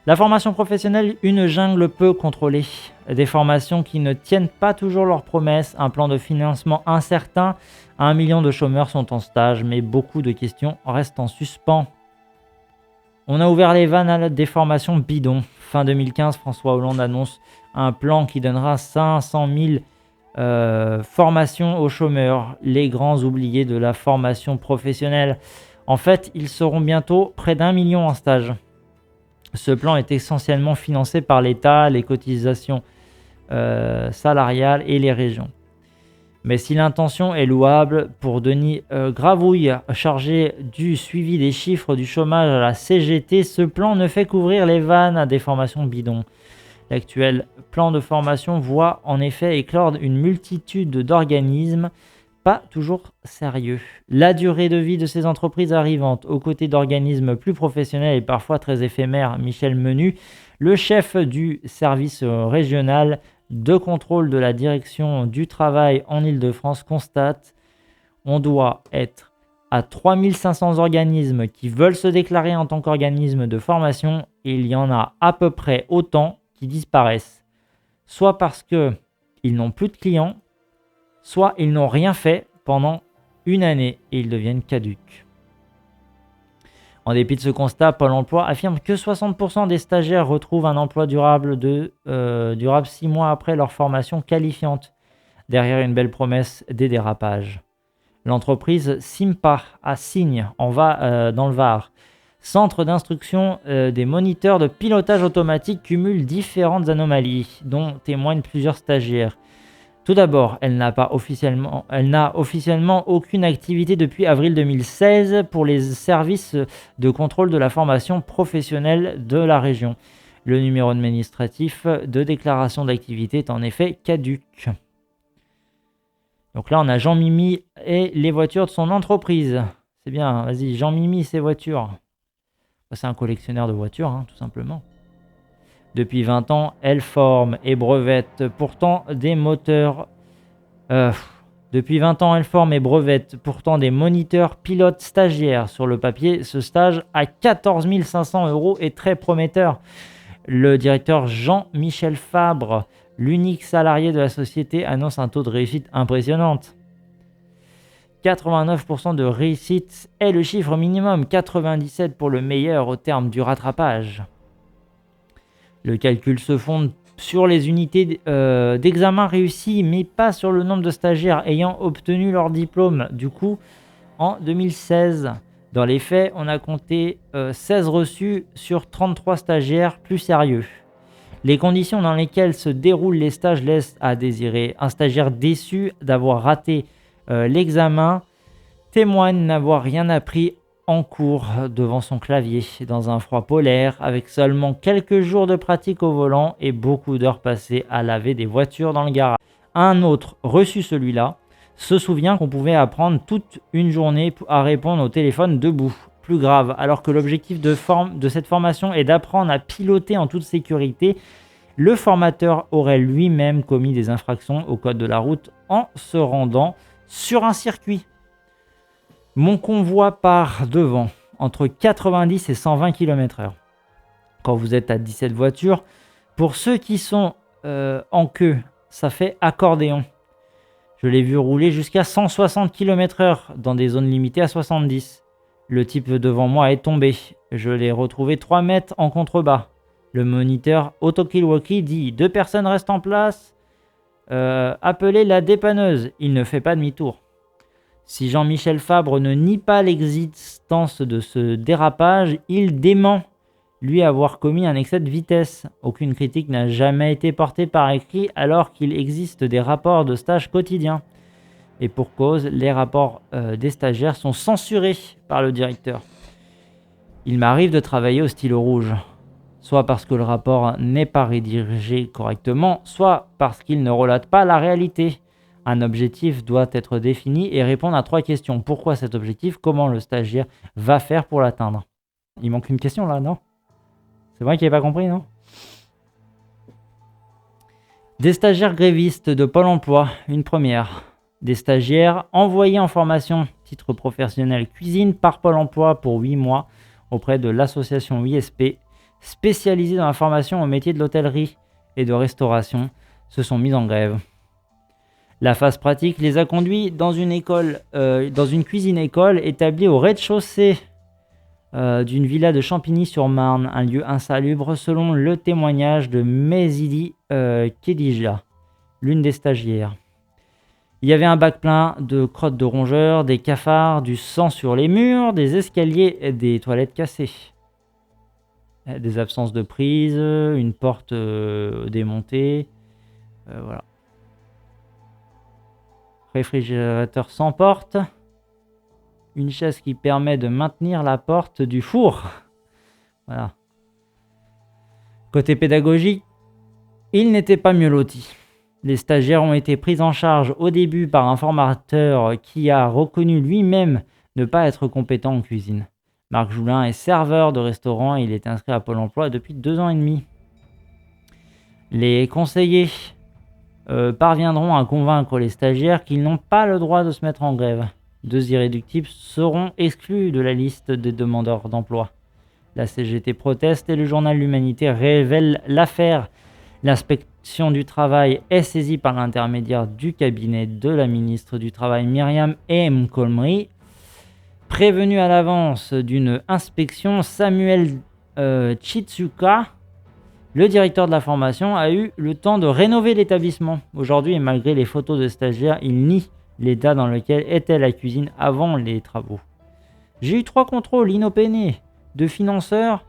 La formation professionnelle, une jungle peu contrôlée. Des formations qui ne tiennent pas toujours leurs promesses, un plan de financement incertain. 1 million de chômeurs sont en stage, mais beaucoup de questions restent en suspens. On a ouvert les vannes à des formations bidons. Fin 2015, François Hollande annonce un plan qui donnera 500 000 formations aux chômeurs, les grands oubliés de la formation professionnelle. En fait, ils seront bientôt près d'1 million en stage. Ce plan est essentiellement financé par l'État, les cotisations salariales et les régions. Mais si l'intention est louable, pour Denis Gravouille, chargé du suivi des chiffres du chômage à la CGT, ce plan ne fait qu'ouvrir les vannes à des formations bidons. L'actuel plan de formation voit en effet éclore une multitude d'organismes pas toujours sérieux. La durée de vie de ces entreprises arrivantes, aux côtés d'organismes plus professionnels et parfois très éphémères, Michel Menu, le chef du service régional de contrôle de la direction du travail en Île-de-France, constate on doit être à 3500 organismes qui veulent se déclarer en tant qu'organisme de formation et il y en a à peu près autant qui disparaissent, soit parce qu'ils n'ont plus de clients, soit ils n'ont rien fait pendant une année et ils deviennent caducs. En dépit de ce constat, Pôle emploi affirme que 60% des stagiaires retrouvent un emploi durable 6 mois après leur formation qualifiante, derrière une belle promesse des dérapages. L'entreprise Simpa à Signes, dans le Var, centre d'instruction des moniteurs de pilotage automatique, cumule différentes anomalies, dont témoignent plusieurs stagiaires. Tout d'abord, elle n'a officiellement aucune activité depuis avril 2016 pour les services de contrôle de la formation professionnelle de la région. Le numéro administratif de déclaration d'activité est en effet caduc. Donc là, on a Jean-Mimi et les voitures de son entreprise. C'est bien, vas-y, Jean-Mimi, ses voitures. C'est un collectionneur de voitures, tout simplement. Depuis 20 ans, elle forme et brevette pourtant des moteurs. Depuis 20 ans, elle forme et brevette pourtant des moniteurs pilotes stagiaires. Sur le papier, ce stage à 14 500 € est très prometteur. Le directeur Jean-Michel Fabre, l'unique salarié de la société, annonce un taux de réussite impressionnant. 89% de réussite est le chiffre minimum, 97% pour le meilleur au terme du rattrapage. Le calcul se fonde sur les unités d'examen réussies, mais pas sur le nombre de stagiaires ayant obtenu leur diplôme. Du coup, en 2016, dans les faits, on a compté 16 reçus sur 33 stagiaires plus sérieux. Les conditions dans lesquelles se déroulent les stages laissent à désirer. Un stagiaire déçu d'avoir raté l'examen témoigne n'avoir rien appris en cours devant son clavier, dans un froid polaire, avec seulement quelques jours de pratique au volant et beaucoup d'heures passées à laver des voitures dans le garage. Un autre, reçu celui-là, se souvient qu'on pouvait apprendre toute une journée à répondre au téléphone debout. Plus grave, alors que l'objectif de cette formation est d'apprendre à piloter en toute sécurité, le formateur aurait lui-même commis des infractions au code de la route en se rendant sur un circuit. Mon convoi part devant, entre 90 et 120 km/h. Quand vous êtes à 17 voitures, pour ceux qui sont en queue, ça fait accordéon. Je l'ai vu rouler jusqu'à 160 km/h dans des zones limitées à 70. Le type devant moi est tombé. Je l'ai retrouvé 3 mètres en contrebas. Le moniteur Autokill-Walkie dit « 2 personnes restent en place. Appelez la dépanneuse. Il ne fait pas demi-tour. » Si Jean-Michel Fabre ne nie pas l'existence de ce dérapage, il dément lui avoir commis un excès de vitesse. Aucune critique n'a jamais été portée par écrit alors qu'il existe des rapports de stage quotidiens. Et pour cause, les rapports des stagiaires sont censurés par le directeur. Il m'arrive de travailler au stylo rouge, soit parce que le rapport n'est pas rédigé correctement, soit parce qu'il ne relate pas la réalité. Un objectif doit être défini et répondre à 3 questions. Pourquoi cet objectif? Comment le stagiaire va faire pour l'atteindre? Il manque une question là, non? C'est vrai qu'il n'avait pas compris, non? Des stagiaires grévistes de Pôle emploi, une première. Des stagiaires envoyés en formation titre professionnel cuisine par Pôle emploi pour 8 mois auprès de l'association ISP spécialisés dans la formation au métier de l'hôtellerie et de restauration se sont mis en grève. La phase pratique les a conduits dans une cuisine-école établie au rez-de-chaussée d'une villa de Champigny-sur-Marne, un lieu insalubre selon le témoignage de Mezidi Khedija, l'une des stagiaires. Il y avait un bac plein de crottes de rongeurs, des cafards, du sang sur les murs, des escaliers et des toilettes cassées. Des absences de prise, une porte démontée, voilà. Réfrigérateur sans porte, une chaise qui permet de maintenir la porte du four. Voilà. Côté pédagogique, il n'était pas mieux loti. Les stagiaires ont été pris en charge au début par un formateur qui a reconnu lui-même ne pas être compétent en cuisine. Marc Joulin est serveur de restaurant et il est inscrit à Pôle emploi depuis 2 ans et demi. Les conseillers parviendront à convaincre les stagiaires qu'ils n'ont pas le droit de se mettre en grève. 2 irréductibles seront exclus de la liste des demandeurs d'emploi. La CGT proteste et le journal L'Humanité révèle l'affaire. L'inspection du travail est saisie par l'intermédiaire du cabinet de la ministre du Travail Myriam El Khomri. Prévenu à l'avance d'une inspection, Samuel Chitsuka, le directeur de la formation, a eu le temps de rénover l'établissement. Aujourd'hui, et malgré les photos de stagiaires, il nie l'état dans lequel était la cuisine avant les travaux. J'ai eu 3 contrôles inopinés de financeurs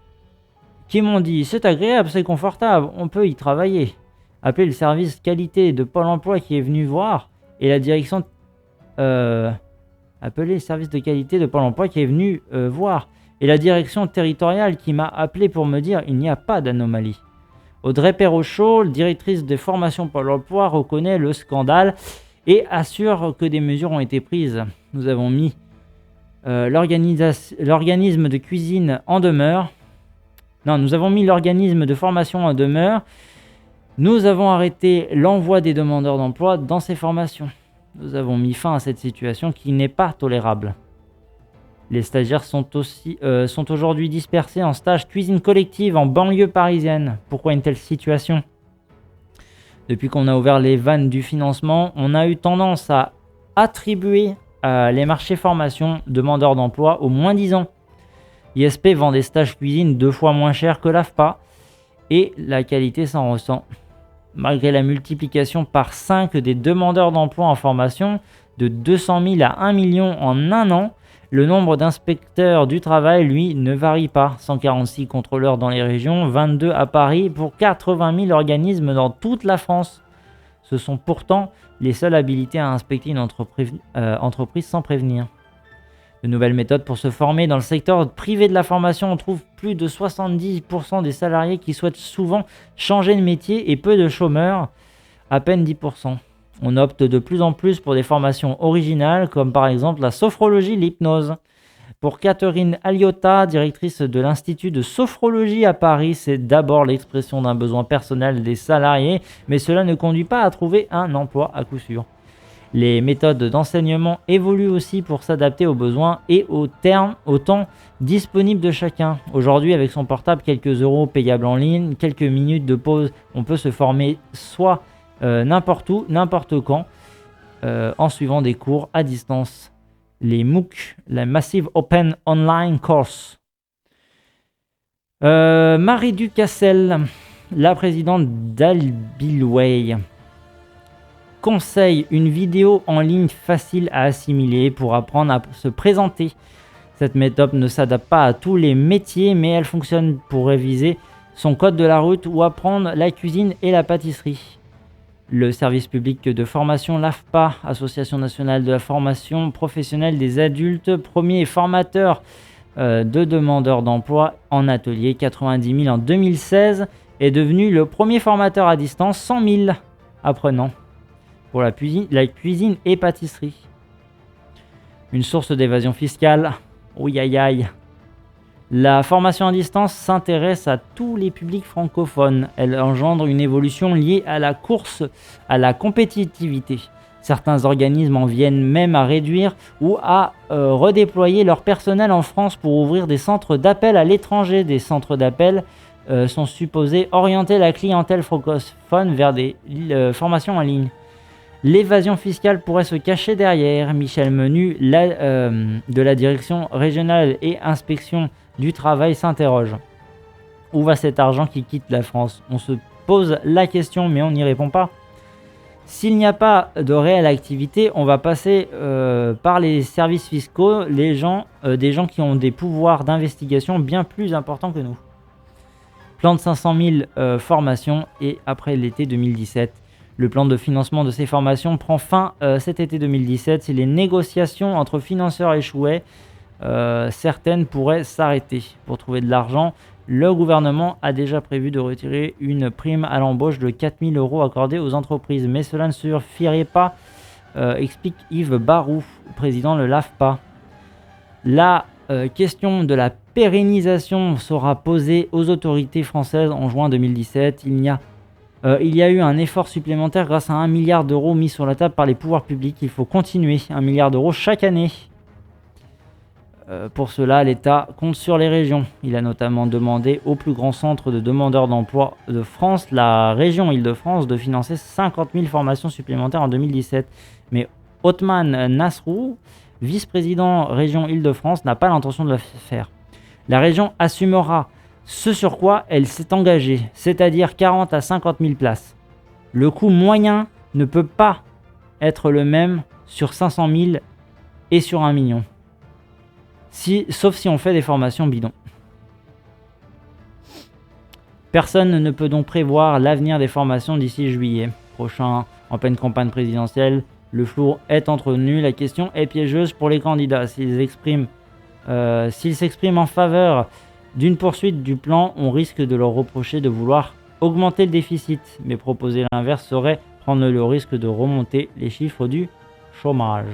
qui m'ont dit « C'est agréable, c'est confortable, on peut y travailler ». Appelez le service qualité de Pôle emploi qui est venu voir et la direction... Appelez le service de qualité de Pôle emploi qui est venu voir et la direction territoriale qui m'a appelé pour me dire « Il n'y a pas d'anomalie ». Audrey Perrochot, directrice de formation Pôle emploi, reconnaît le scandale et assure que des mesures ont été prises. Nous avons mis l'organisme de cuisine en demeure. Non, nous avons mis l'organisme de formation en demeure. Nous avons arrêté l'envoi des demandeurs d'emploi dans ces formations. Nous avons mis fin à cette situation qui n'est pas tolérable. Les stagiaires sont aujourd'hui dispersés en stage cuisine collective en banlieue parisienne. Pourquoi une telle situation ? Depuis qu'on a ouvert les vannes du financement, on a eu tendance à attribuer les marchés formation demandeurs d'emploi aux moins 10 ans. ISP vend des stages cuisine 2 fois moins cher que l'AFPA et la qualité s'en ressent. Malgré la multiplication par 5 des demandeurs d'emploi en formation, de 200 000 à 1 million en un an, le nombre d'inspecteurs du travail, lui, ne varie pas. 146 contrôleurs dans les régions, 22 à Paris pour 80 000 organismes dans toute la France. Ce sont pourtant les seuls habilités à inspecter une entreprise sans prévenir. De nouvelles méthodes pour se former. Dans le secteur privé de la formation, on trouve plus de 70% des salariés qui souhaitent souvent changer de métier et peu de chômeurs, à peine 10%. On opte de plus en plus pour des formations originales, comme par exemple la sophrologie, l'hypnose. Pour Catherine Aliotta, directrice de l'Institut de sophrologie à Paris, c'est d'abord l'expression d'un besoin personnel des salariés, mais cela ne conduit pas à trouver un emploi à coup sûr. Les méthodes d'enseignement évoluent aussi pour s'adapter aux besoins et au temps disponible de chacun. Aujourd'hui, avec son portable, quelques euros payables en ligne, quelques minutes de pause, on peut se former soit n'importe où, n'importe quand, en suivant des cours à distance. Les MOOC, la Massive Open Online Course. Marie Ducassel, la présidente d'Albilway, conseille une vidéo en ligne facile à assimiler pour apprendre à se présenter. Cette méthode ne s'adapte pas à tous les métiers, mais elle fonctionne pour réviser son code de la route ou apprendre la cuisine et la pâtisserie. Le service public de formation, l'AFPA, Association nationale de la formation professionnelle des adultes, premier formateur de demandeurs d'emploi en atelier, 90 000 en 2016, est devenu le premier formateur à distance, 100 000 apprenants pour la cuisine et pâtisserie. Une source d'évasion fiscale, oui aïe aïe. La formation à distance s'intéresse à tous les publics francophones. Elle engendre une évolution liée à la course à la compétitivité. Certains organismes en viennent même à réduire ou à redéployer leur personnel en France pour ouvrir des centres d'appel à l'étranger, des centres d'appel sont supposés orienter la clientèle francophone vers des formations en ligne. L'évasion fiscale pourrait se cacher derrière. Michel Menu de la direction régionale et inspection du travail s'interroge. Où va cet argent qui quitte la France? On se pose la question, mais on n'y répond pas. S'il n'y a pas de réelle activité, on va passer par les services fiscaux, des gens qui ont des pouvoirs d'investigation bien plus importants que nous. Plan de 500 000 formations et après l'été 2017. Le plan de financement de ces formations prend fin cet été 2017. Si les négociations entre financeurs échouaient, certaines pourraient s'arrêter. Pour trouver de l'argent, le gouvernement a déjà prévu de retirer une prime à l'embauche de 4 000 € accordée aux entreprises. Mais cela ne suffirait pas, explique Yves Baroux, président de l'AFPA. La question de la pérennisation sera posée aux autorités françaises en juin 2017. Il y a eu un effort supplémentaire grâce à 1 milliard d'euros mis sur la table par les pouvoirs publics. Il faut continuer 1 milliard d'euros chaque année. Pour cela, l'État compte sur les régions. Il a notamment demandé au plus grand centre de demandeurs d'emploi de France, la région Île-de-France, de financer 50 000 formations supplémentaires en 2017. Mais Othman Nasrou, vice-président région Île-de-France, n'a pas l'intention de le faire. La région assumera ce sur quoi elle s'est engagée, c'est-à-dire 40 à 50 000 places. Le coût moyen ne peut pas être le même sur 500 000 et sur 1 million. Sauf si on fait des formations bidons. Personne ne peut donc prévoir l'avenir des formations d'ici juillet prochain, en pleine campagne présidentielle. Le flou est entretenu. La question est piégeuse pour les candidats. S'ils s'expriment en faveur d'une poursuite du plan, on risque de leur reprocher de vouloir augmenter le déficit. Mais proposer l'inverse serait prendre le risque de remonter les chiffres du chômage.